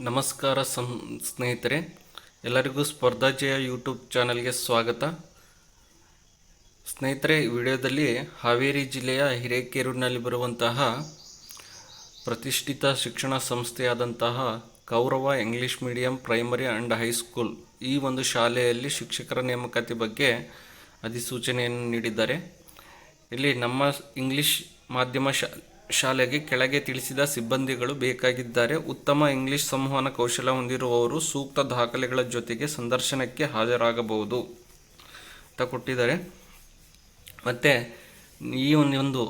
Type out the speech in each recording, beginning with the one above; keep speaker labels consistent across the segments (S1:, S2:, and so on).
S1: ನಮಸ್ಕಾರ ಸ್ನೇಹಿತರೆ, ಎಲ್ಲರಿಗೂ ಸ್ಪರ್ಧಾಜಯ ಯೂಟ್ಯೂಬ್ ಚಾನಲ್ಗೆ ಸ್ವಾಗತ. ಸ್ನೇಹಿತರೆ, ಈ ವಿಡಿಯೋದಲ್ಲಿ ಹಾವೇರಿ ಜಿಲ್ಲೆಯ ಹಿರೇಕೆರೂರಿನಲ್ಲಿ ಬರುವಂತಹ ಪ್ರತಿಷ್ಠಿತ ಶಿಕ್ಷಣ ಸಂಸ್ಥೆಯಾದಂತಹ Kaurava English medium primary and high school ಈ ಒಂದು ಶಾಲೆಯಲ್ಲಿ ಶಿಕ್ಷಕರ ನೇಮಕಾತಿ ಬಗ್ಗೆ ಅಧಿಸೂಚನೆಯನ್ನು ನೀಡಿದ್ದಾರೆ. ಇಲ್ಲಿ ನಮ್ಮ ಇಂಗ್ಲಿಷ್ ಮಾಧ್ಯಮ ಶಾಲೆಗೆ ಕೆಳಗೆ ತಿಳಿಸಿದ ಸಿಬ್ಬಂದಿಗಳು ಬೇಕಾಗಿದ್ದಾರೆ. ಉತ್ತಮ ಇಂಗ್ಲಿಷ್ ಸಂವಹನ ಕೌಶಲ ಹೊಂದಿರುವವರು ಸೂಕ್ತ ದಾಖಲೆಗಳ ಜೊತೆಗೆ ಸಂದರ್ಶನಕ್ಕೆ ಹಾಜರಾಗಬಹುದು ಅಂತ ಕೊಟ್ಟಿದ್ದಾರೆ. ಮತ್ತು ಈ ಒಂದು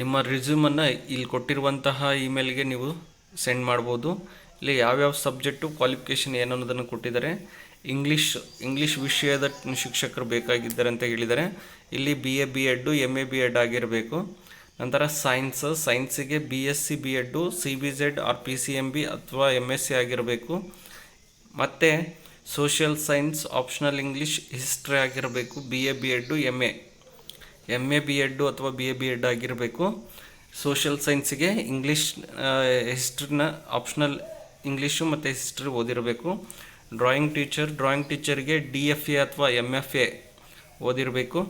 S1: ನಿಮ್ಮ ರಿಸ್ಯೂಮನ್ನು ಇಲ್ಲಿ ಕೊಟ್ಟಿರುವಂತಹ ಇಮೇಲ್ಗೆ ನೀವು ಸೆಂಡ್ ಮಾಡ್ಬೋದು. ಇಲ್ಲಿ ಯಾವ್ಯಾವ ಸಬ್ಜೆಕ್ಟು ಕ್ವಾಲಿಫಿಕೇಷನ್ ಏನು ಅನ್ನೋದನ್ನು ಕೊಟ್ಟಿದ್ದಾರೆ. ಇಂಗ್ಲೀಷ್ ವಿಷಯದ ಶಿಕ್ಷಕರು ಬೇಕಾಗಿದ್ದಾರೆ ಅಂತ ಹೇಳಿದ್ದಾರೆ. ಇಲ್ಲಿ BA B.Ed MA B.Ed ಆಗಿರಬೇಕು. ನಂತರ ಸೈನ್ಸಿಗೆ BSc B.Ed CBZ or PCMB ಅಥವಾ MSc ಆಗಿರಬೇಕು. ಮತ್ತು social science optional English history ಆಗಿರಬೇಕು. BA B.Ed MA B.Ed ಅಥವಾ BA B.Ed ಆಗಿರಬೇಕು. ಸೋಷಿಯಲ್ ಸೈನ್ಸಿಗೆ ಇಂಗ್ಲೀಷ್ ಹಿಸ್ಟ್ರಿನ ಆಪ್ಷನಲ್ ಇಂಗ್ಲೀಷು ಮತ್ತು ಹಿಸ್ಟ್ರಿ ಓದಿರಬೇಕು. ಡ್ರಾಯಿಂಗ್ ಟೀಚರ್ಗೆ DFA ಅಥವಾ MFA ಓದಿರಬೇಕು.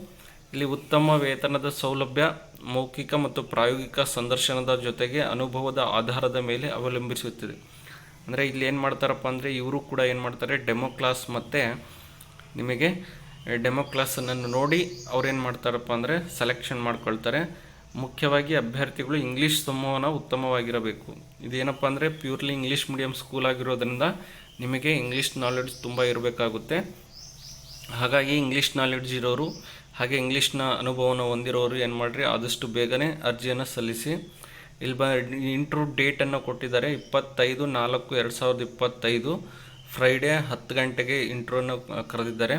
S1: ಇಲ್ಲಿ ಉತ್ತಮ ವೇತನದ ಸೌಲಭ್ಯ, ಮೌಖಿಕ ಮತ್ತು ಪ್ರಾಯೋಗಿಕ ಸಂದರ್ಶನದ ಜೊತೆಗೆ ಅನುಭವದ ಆಧಾರದ ಮೇಲೆ ಅವಲಂಬಿಸುತ್ತದೆ. ಅಂದರೆ ಇಲ್ಲಿ ಏನು ಮಾಡ್ತಾರಪ್ಪ ಅಂದರೆ ಇವರು ಕೂಡ ಏನು ಮಾಡ್ತಾರೆ, ಡೆಮೋ ಕ್ಲಾಸ್ ಮತ್ತು ನಿಮಗೆ ಡೆಮೋ ಕ್ಲಾಸನ್ನು ನೋಡಿ ಅವ್ರೇನು ಮಾಡ್ತಾರಪ್ಪ ಅಂದರೆ ಸೆಲೆಕ್ಷನ್ ಮಾಡ್ಕೊಳ್ತಾರೆ. ಮುಖ್ಯವಾಗಿ ಅಭ್ಯರ್ಥಿಗಳು ಇಂಗ್ಲೀಷ್ ಸಂವಹನ ಉತ್ತಮವಾಗಿರಬೇಕು. ಇದೇನಪ್ಪ ಅಂದರೆ ಪ್ಯೂರ್ಲಿ ಇಂಗ್ಲೀಷ್ ಮೀಡಿಯಂ ಸ್ಕೂಲ್ ಆಗಿರೋದ್ರಿಂದ ನಿಮಗೆ ಇಂಗ್ಲೀಷ್ ನಾಲೆಡ್ಜ್ ತುಂಬ ಇರಬೇಕಾಗುತ್ತೆ. ಹಾಗಾಗಿ ಇಂಗ್ಲೀಷ್ ನಾಲೆಡ್ಜ್ ಇರೋರು ಹಾಗೆ ಇಂಗ್ಲೀಷ್ನ ಅನುಭವನ ಹೊಂದಿರೋರು ಏನು ಮಾಡಿರಿ, ಆದಷ್ಟು ಬೇಗನೆ ಅರ್ಜಿಯನ್ನು ಸಲ್ಲಿಸಿ. ಇಲ್ಲಿ ಇಂಟ್ರ್ಯೂ ಡೇಟನ್ನು ಕೊಟ್ಟಿದ್ದಾರೆ. 25/4/2025 ಫ್ರೈಡೇ 10 ಗಂಟೆಗೆ ಇಂಟ್ರ್ಯೂನ ಕರೆದಿದ್ದಾರೆ.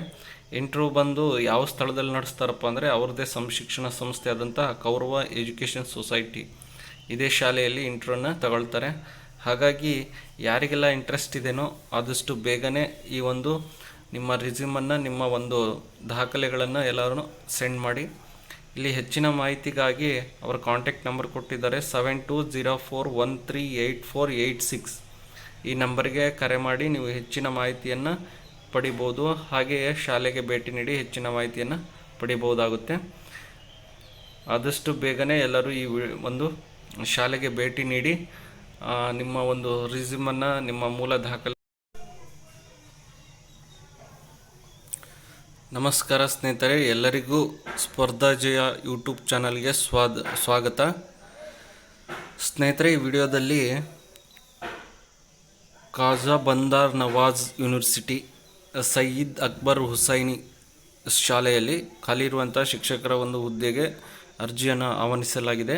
S1: ಇಂಟ್ರ್ಯೂ ಬಂದು ಯಾವ ಸ್ಥಳದಲ್ಲಿ ನಡೆಸ್ತಾರಪ್ಪ ಅಂದರೆ ಅವ್ರದ್ದೇ ಶಿಕ್ಷಣ ಸಂಸ್ಥೆ ಆದಂತಹ ಕೌರವ ಎಜುಕೇಷನ್ ಸೊಸೈಟಿ ಇದೇ ಶಾಲೆಯಲ್ಲಿ ಇಂಟ್ರ್ಯೂನ ತಗೊಳ್ತಾರೆ. ಹಾಗಾಗಿ ಯಾರಿಗೆಲ್ಲ ಇಂಟ್ರೆಸ್ಟ್ ಇದೆಯೋ ಆದಷ್ಟು ಬೇಗನೆ ಈ ಒಂದು ನಿಮ್ಮ ರಿಸ್ಯೂಮನ್ನು, ನಿಮ್ಮ ಒಂದು ದಾಖಲೆಗಳನ್ನು ಎಲ್ಲರೂ ಸೆಂಡ್ ಮಾಡಿ. ಇಲ್ಲಿ ಹೆಚ್ಚಿನ ಮಾಹಿತಿಗಾಗಿ ಅವರ ಕಾಂಟ್ಯಾಕ್ಟ್ ನಂಬರ್ ಕೊಟ್ಟಿದ್ದಾರೆ. 7204138486 ಈ ನಂಬರ್ಗೆ ಕರೆ ಮಾಡಿ ನೀವು ಹೆಚ್ಚಿನ ಮಾಹಿತಿಯನ್ನು ಪಡಿಬೋದು. ಹಾಗೆಯೇ ಶಾಲೆಗೆ ಭೇಟಿ ನೀಡಿ ಹೆಚ್ಚಿನ ಮಾಹಿತಿಯನ್ನು ಪಡಿಬಹುದಾಗುತ್ತೆ. ಆದಷ್ಟು ಬೇಗನೆ ಎಲ್ಲರೂ ಈ ಒಂದು ಶಾಲೆಗೆ ಭೇಟಿ ನೀಡಿ ನಿಮ್ಮ ಒಂದು ರಿಸ್ಯೂಮನ್ನು, ನಿಮ್ಮ ಮೂಲ ದಾಖಲೆ. ನಮಸ್ಕಾರ ಸ್ನೇಹಿತರೆ, ಎಲ್ಲರಿಗೂ ಸ್ಪರ್ಧಾಜಯ ಯೂಟ್ಯೂಬ್ ಚಾನಲ್ಗೆ ಸ್ವಾಗತ. ಸ್ನೇಹಿತರೆ, ಈ ವಿಡಿಯೋದಲ್ಲಿ ಖಾಜಾ ಬಂದರ್ ನವಾಜ್ ಯೂನಿವರ್ಸಿಟಿ ಸಯ್ಯದ್ ಅಕ್ಬರ್ ಹುಸೈನಿ ಶಾಲೆಯಲ್ಲಿ ಖಾಲಿ ಇರುವಂಥ ಶಿಕ್ಷಕರ ಒಂದು ಹುದ್ದೆಗೆ ಅರ್ಜಿಯನ್ನು ಆಹ್ವಾನಿಸಲಾಗಿದೆ.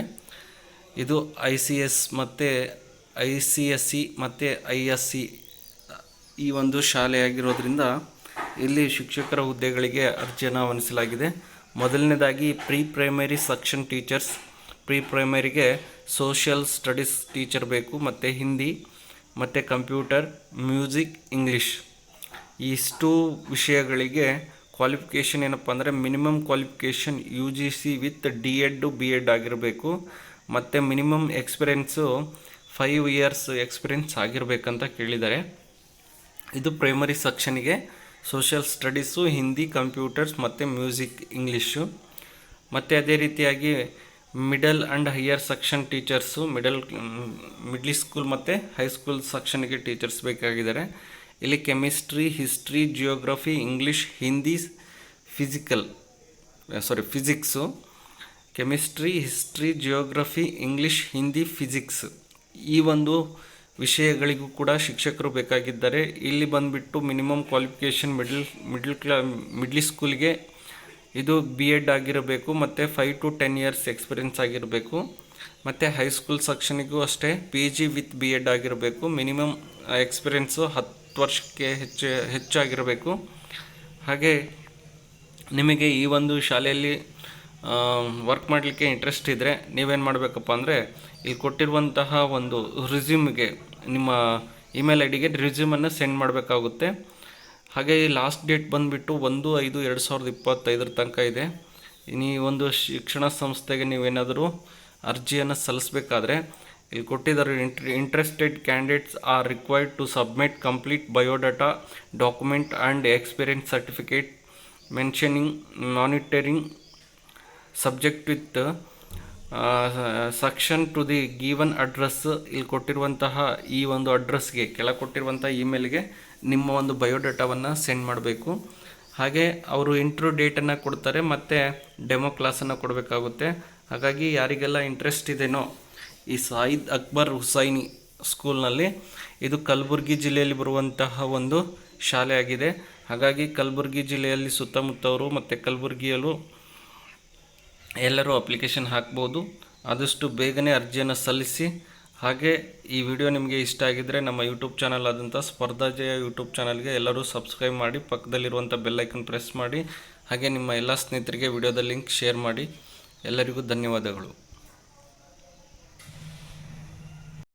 S1: ಇದು ICS ಮತ್ತು ICSE ಮತ್ತು ISC ಈ ಒಂದು ಶಾಲೆಯಾಗಿರೋದ್ರಿಂದ ಇಲ್ಲಿ ಶಿಕ್ಷಕರ ಹುದ್ದೆಗಳಿಗೆ ಅರ್ಜಿಯನ್ನು ಆಹ್ವಾನಿಸಲಾಗಿದೆ. ಮೊದಲನೇದಾಗಿ pre primary section teachers. Pre ಪ್ರೈಮರಿಗೆ ಸೋಷಿಯಲ್ ಸ್ಟಡೀಸ್ ಟೀಚರ್ ಬೇಕು, ಮತ್ತು ಹಿಂದಿ ಮತ್ತು ಕಂಪ್ಯೂಟರ್, ಮ್ಯೂಸಿಕ್, ಇಂಗ್ಲೀಷ್ ಇಷ್ಟು ವಿಷಯಗಳಿಗೆ ಕ್ವಾಲಿಫಿಕೇಷನ್ ಏನಪ್ಪ ಅಂದರೆ minimum qualification UGC with D.Ed B.Ed ಆಗಿರಬೇಕು. ಮತ್ತು ಮಿನಿಮಮ್ ಎಕ್ಸ್ಪೀರಿಯೆನ್ಸು 5 years ಎಕ್ಸ್ಪೀರಿಯೆನ್ಸ್ ಆಗಿರಬೇಕಂತ ಕೇಳಿದ್ದಾರೆ. ಇದು ಪ್ರೈಮರಿ ಸೆಕ್ಷನಿಗೆ ಸೋಷಿಯಲ್ ಸ್ಟಡೀಸು, ಹಿಂದಿ, ಕಂಪ್ಯೂಟರ್ಸ್ ಮತ್ತು ಮ್ಯೂಸಿಕ್, ಇಂಗ್ಲೀಷು. ಮತ್ತು ಅದೇ ರೀತಿಯಾಗಿ middle and higher section teachers, middle school ಮತ್ತು ಹೈಸ್ಕೂಲ್ ಸೆಕ್ಷನ್ಗೆ ಟೀಚರ್ಸ್ ಬೇಕಾಗಿದ್ದಾರೆ. ಇಲ್ಲಿ chemistry, history, geography, English, Hindi, physics. Chemistry, history, geography, English, Hindi, physics ಈ ಒಂದು ವಿಷಯಗಳಿಗೂ ಕೂಡ ಶಿಕ್ಷಕರು ಬೇಕಾಗಿದ್ದಾರೆ. ಇಲ್ಲಿ ಬಂದುಬಿಟ್ಟು ಮಿನಿಮಮ್ ಕ್ವಾಲಿಫಿಕೇಷನ್ ಮಿಡ್ಲ್ ಸ್ಕೂಲ್ಗೆ ಇದು B.Ed ಆಗಿರಬೇಕು ಮತ್ತು 5 to 10 years ಎಕ್ಸ್ಪೀರಿಯೆನ್ಸ್ ಆಗಿರಬೇಕು. ಮತ್ತು ಹೈಸ್ಕೂಲ್ ಸೆಕ್ಷನಿಗೂ ಅಷ್ಟೇ PG ವಿತ್ B.Ed ಆಗಿರಬೇಕು. ಮಿನಿಮಮ್ ಎಕ್ಸ್ಪೀರಿಯೆನ್ಸು 10 ವರ್ಷಕ್ಕೆ ಹೆಚ್ಚಾಗಿರಬೇಕು. ಹಾಗೆ ನಿಮಗೆ ಈ ಒಂದು ಶಾಲೆಯಲ್ಲಿ ವರ್ಕ್ ಮಾಡಲಿಕ್ಕೆ ಇಂಟ್ರೆಸ್ಟ್ ಇದ್ದರೆ ನೀವೇನು ಮಾಡಬೇಕಪ್ಪ ಅಂದರೆ ಇಲ್ಲಿ ಕೊಟ್ಟಿರುವಂತಹ ಒಂದು ರಿಸ್ಯೂಮ್ಗೆ ನಿಮ್ಮ ಇಮೇಲ್ IDಗೆ ರಿಸ್ಯೂಮನ್ನು ಸೆಂಡ್ ಮಾಡಬೇಕಾಗುತ್ತೆ. ಹಾಗೆ ಲಾಸ್ಟ್ ಡೇಟ್ ಬಂದುಬಿಟ್ಟು 1/5/2025 ತನಕ ಇದೆ. ಈ ಒಂದು ಶಿಕ್ಷಣ ಸಂಸ್ಥೆಗೆ ನೀವೇನಾದರೂ ಅರ್ಜಿಯನ್ನು ಸಲ್ಲಿಸಬೇಕಾದ್ರೆ ಇಲ್ಲಿ ಕೊಟ್ಟಿದ್ದಾರೆ, interested candidates are required to submit complete biodata document and experience certificate mentioning monitoring subject with section to the given address. ಇಲ್ಲಿ ಕೊಟ್ಟಿರುವಂತಹ ಈ ಒಂದು ಅಡ್ರೆಸ್ಗೆ, ಕೆಳಗೆ ಕೊಟ್ಟಿರುವಂಥ ಇಮೇಲ್ಗೆ ನಿಮ್ಮ ಒಂದು ಬಯೋಡಾಟಾವನ್ನು ಸೆಂಡ್ ಮಾಡಬೇಕು. ಹಾಗೆ ಅವರು ಇಂಟ್ರ್ಯೂ ಡೇಟನ್ನು ಕೊಡ್ತಾರೆ ಮತ್ತು ಡೆಮೋ ಕ್ಲಾಸನ್ನು ಕೊಡಬೇಕಾಗುತ್ತೆ. ಹಾಗಾಗಿ ಯಾರಿಗೆಲ್ಲ ಇಂಟ್ರೆಸ್ಟ್ ಇದೆಯೋ ಈ ಸಾಯಿದ್ ಅಕ್ಬರ್ ಹುಸೈನಿ ಸ್ಕೂಲ್ನಲ್ಲಿ, ಇದು ಕಲಬುರಗಿ ಜಿಲ್ಲೆಯಲ್ಲಿ ಬರುವಂತಹ ಒಂದು ಶಾಲೆಯಾಗಿದೆ. ಹಾಗಾಗಿ ಕಲಬುರಗಿ ಜಿಲ್ಲೆಯಲ್ಲಿ ಸುತ್ತಮುತ್ತವರು ಮತ್ತು ಕಲಬುರಗಿಯಲ್ಲೂ ಎಲ್ಲರೂ ಅಪ್ಲಿಕೇಶನ್ ಹಾಕ್ಬೋದು. ಆದಷ್ಟು ಬೇಗನೆ ಅರ್ಜಿಯನ್ನು ಸಲ್ಲಿಸಿ. ಹಾಗೆ ಈ ವಿಡಿಯೋ ನಿಮಗೆ ಇಷ್ಟ ಆಗಿದ್ದರೆ ನಮ್ಮ ಯೂಟ್ಯೂಬ್ ಚಾನಲ್ ಆದಂಥ ಸ್ಪರ್ಧಾಜಯ ಯೂಟ್ಯೂಬ್ ಚಾನಲ್ಗೆ ಎಲ್ಲರೂ ಸಬ್ಸ್ಕ್ರೈಬ್ ಮಾಡಿ, ಪಕ್ಕದಲ್ಲಿರುವಂಥ ಬೆಲ್ಲೈಕನ್ ಪ್ರೆಸ್ ಮಾಡಿ. ಹಾಗೆ ನಿಮ್ಮ ಎಲ್ಲ ಸ್ನೇಹಿತರಿಗೆ ವಿಡಿಯೋದ ಲಿಂಕ್ ಶೇರ್ ಮಾಡಿ. ಎಲ್ಲರಿಗೂ ಧನ್ಯವಾದಗಳು.